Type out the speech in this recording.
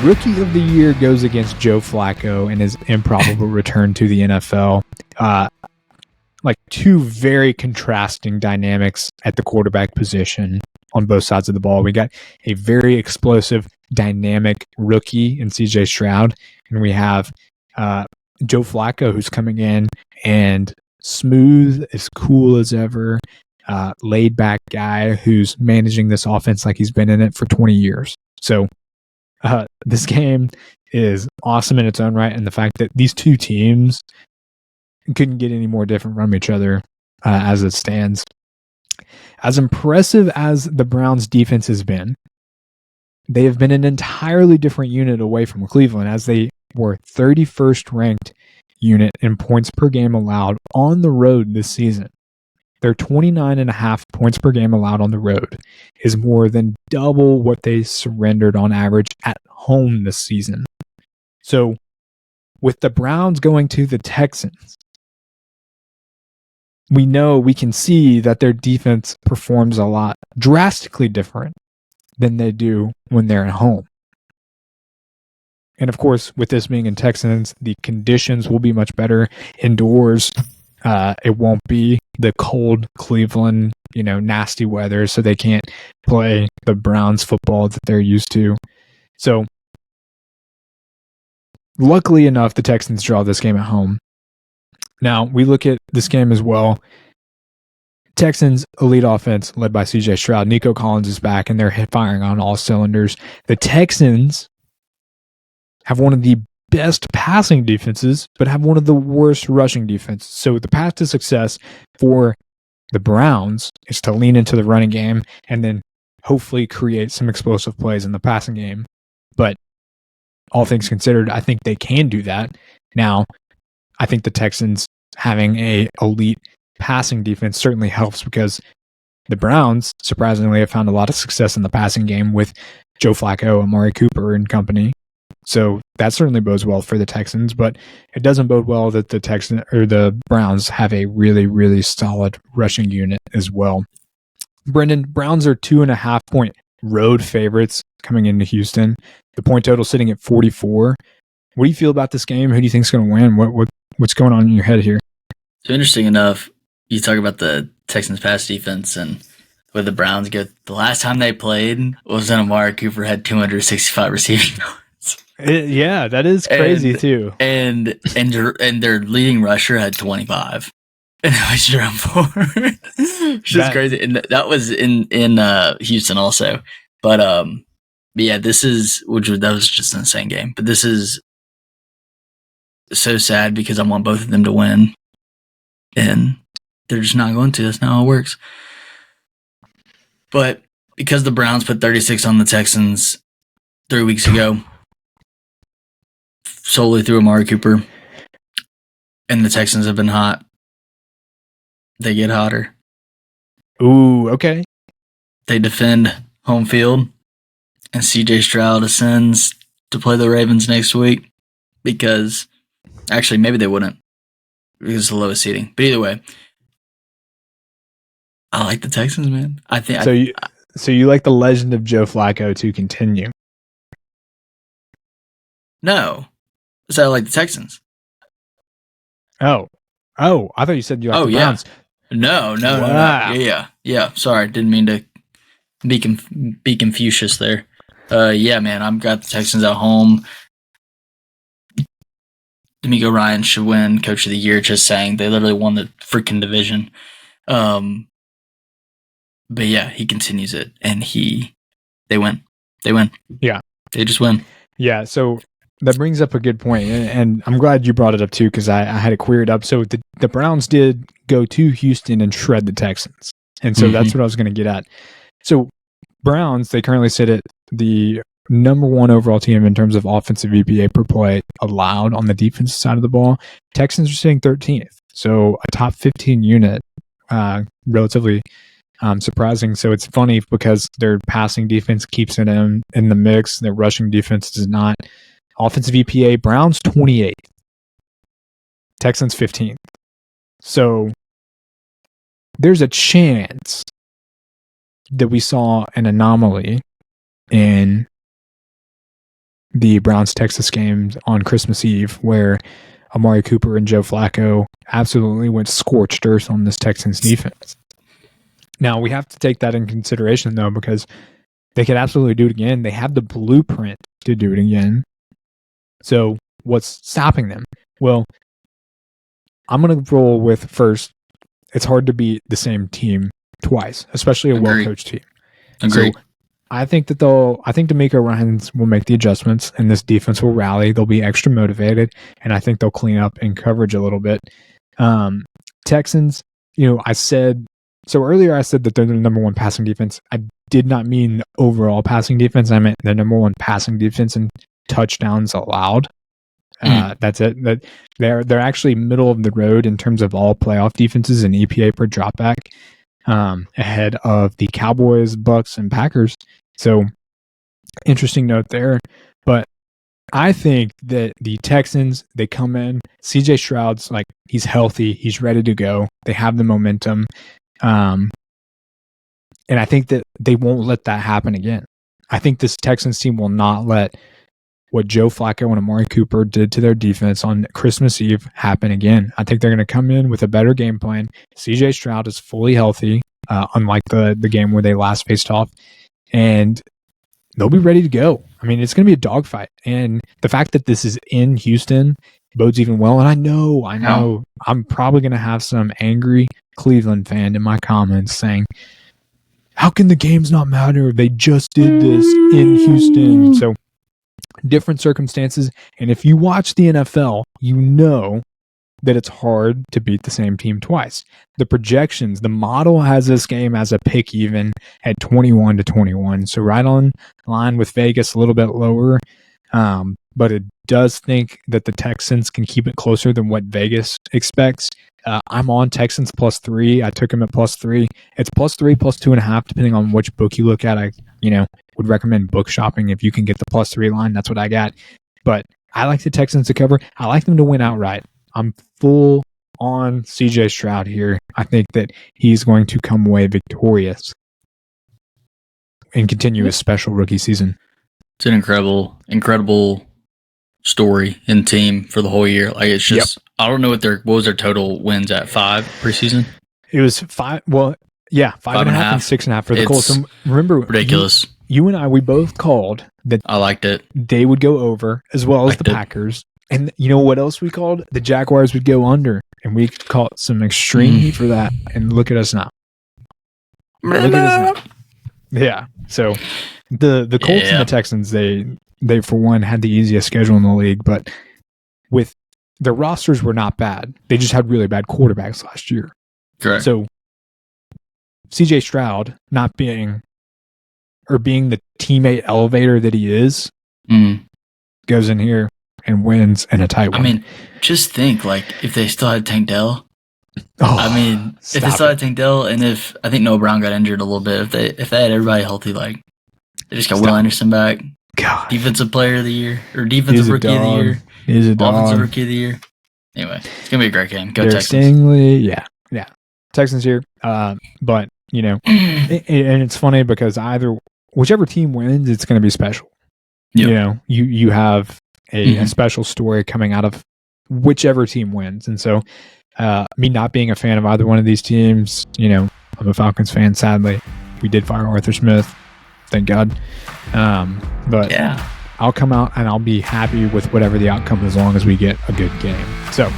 Rookie of the year goes against Joe Flacco in his improbable return to the NFL. Like two very contrasting dynamics at the quarterback position on both sides of the ball. We got a very explosive, dynamic rookie in CJ Stroud, and we have Joe Flacco who's coming in and smooth, as cool as ever, laid back guy who's managing this offense like he's been in it for 20 years. So this game is awesome in its own right, and the fact that these two teams couldn't get any more different from each other as it stands. As impressive as the Browns' defense has been, they have been an entirely different unit away from Cleveland, as they were 31st ranked unit in points per game allowed on the road this season. Their 29.5 points per game allowed on the road is more than double what they surrendered on average at home this season. So, with the Browns going to the Texans, we can see that their defense performs a lot drastically different than they do when they're at home. And of course, with this being in Texans, the conditions will be much better indoors. It won't be the cold Cleveland, nasty weather, so they can't play the Browns football that they're used to. So, luckily enough, the Texans draw this game at home. Now, we look at this game as well. Texans, elite offense led by CJ Stroud. Nico Collins is back, and they're firing on all cylinders. The Texans have one of the best passing defenses, but have one of the worst rushing defenses. So the path to success for the Browns is to lean into the running game and then hopefully create some explosive plays in the passing game. But all things considered, I think they can do that. Now, I think the Texans having a elite passing defense certainly helps, because the Browns, surprisingly, have found a lot of success in the passing game with Joe Flacco, Amari Cooper, and company. So that certainly bodes well for the Texans, but it doesn't bode well that the Browns have a really, really solid rushing unit as well. Brendan, Browns are 2.5-point road favorites coming into Houston. The point total sitting at 44. What do you feel about this game? Who do you think is going to win? What's going on in your head here? So interesting enough, you talk about the Texans pass defense and where the Browns go. The last time they played was when Amari Cooper had 265 receiving yards. Yeah, that is crazy too. And their leading rusher had 25, and it was Jerome Ford, which is crazy. And that was in Houston also. But yeah, that was just an insane game. But this is so sad because I want both of them to win, and they're just not going to. That's not how it works. But because the Browns put 36 on the Texans 3 weeks ago, solely through Amari Cooper, and the Texans have been hot, they get hotter. Ooh, okay. They defend home field, and CJ Stroud ascends to play the Ravens next week, because actually maybe they wouldn't, because it's the lowest seeding. But either way, I like the Texans, man. I think so. You like the legend of Joe Flacco to continue? No. So I like the Texans. Oh, I thought you said you like the Browns. No. Yeah. Sorry, didn't mean to be Confucius there. Yeah, man, I've got the Texans at home. D'Amico Ryan should win Coach of the Year. Just saying, they literally won the freaking division. But yeah, he continues it, and they win. Yeah, they just win. Yeah, so that brings up a good point, and I'm glad you brought it up too, because I had it queried up. So the Browns did go to Houston and shred the Texans, and so that's what I was going to get at. So Browns, they currently sit at the number one overall team in terms of offensive EPA per play allowed on the defensive side of the ball. Texans are sitting 13th, so a top 15 unit, relatively surprising. So it's funny because their passing defense keeps it in the mix. Their rushing defense does not. Offensive EPA, Browns 28th, Texans 15th. So there's a chance that we saw an anomaly in the Browns-Texas game on Christmas Eve, where Amari Cooper and Joe Flacco absolutely went scorched earth on this Texans defense. Now, we have to take that in consideration, though, because they could absolutely do it again. They have the blueprint to do it again. So what's stopping them? Well, I'm going to roll with first, it's hard to beat the same team twice, especially a well-coached team. Agreed. So I think DeMeco Ryans will make the adjustments and this defense will rally. They'll be extra motivated, and I think they'll clean up in coverage a little bit. Texans, earlier I said that they're the number one passing defense. I did not mean the overall passing defense. I meant the number one passing defense in touchdowns allowed. That's it. That they're actually middle of the road in terms of all playoff defenses and EPA per dropback, ahead of the Cowboys, Bucks, and Packers. So interesting note there. But I think that the Texans, they come in, CJ Stroud's like, he's healthy, he's ready to go. They have the momentum. And I think that they won't let that happen again. I think this Texans team will not let what Joe Flacco and Amari Cooper did to their defense on Christmas Eve happen again. I think they're going to come in with a better game plan. CJ Stroud is fully healthy, unlike the game where they last faced off, and they'll be ready to go. I mean, it's going to be a dogfight, and the fact that this is in Houston bodes even well. And I know, I'm probably going to have some angry Cleveland fan in my comments saying, "How can the games not matter? They just did this in Houston." So different circumstances. And if you watch the NFL, you know that it's hard to beat the same team twice. The projections, the model has this game as a pick even at 21-21. So right on line with Vegas, a little bit lower. But it does think that the Texans can keep it closer than what Vegas expects. I'm on Texans +3. I took him at +3. It's +3, +2.5, depending on which book you look at. I would recommend book shopping if you can get the +3 line. That's what I got. But I like the Texans to cover. I like them to win outright. I'm full on CJ Stroud here. I think that he's going to come away victorious and continue his special rookie season. It's an incredible story and team for the whole year. Like, it's just, I don't know what was their total wins at 5 preseason. It was 5. Well, yeah, 5.5 and 6.5 for the Colts. So remember, ridiculous. You and I, we both called that. I liked it. They would go over as well as the Packers. And you know what else we called? The Jaguars would go under, and we caught some extreme heat for that. And look at us now. Yeah. So the Colts and the Texans, they for one had the easiest schedule in the league, but with their rosters were not bad. They just had really bad quarterbacks last year. Correct. So CJ Stroud not being the teammate elevator that he is, goes in here and wins in a tight one. I mean, just think, like, if they still had Tank Dell. If they still had Tank Dell, and if I think Noah Brown got injured a little bit, if they had everybody healthy, like, they just got Will Anderson back. God. Defensive player of the year, or defensive rookie of the year. He's a dog. Offensive rookie of the year. Anyway, it's going to be a great game. Go Texans. Stingley, yeah. Texans here. But, and it's funny because whichever team wins, it's going to be special. Yep. You have a special story coming out of whichever team wins. And so, me not being a fan of either one of these teams, I'm a Falcons fan, sadly. We did fire Arthur Smith. Thank God. But yeah, I'll come out and I'll be happy with whatever the outcome as long as we get a good game. So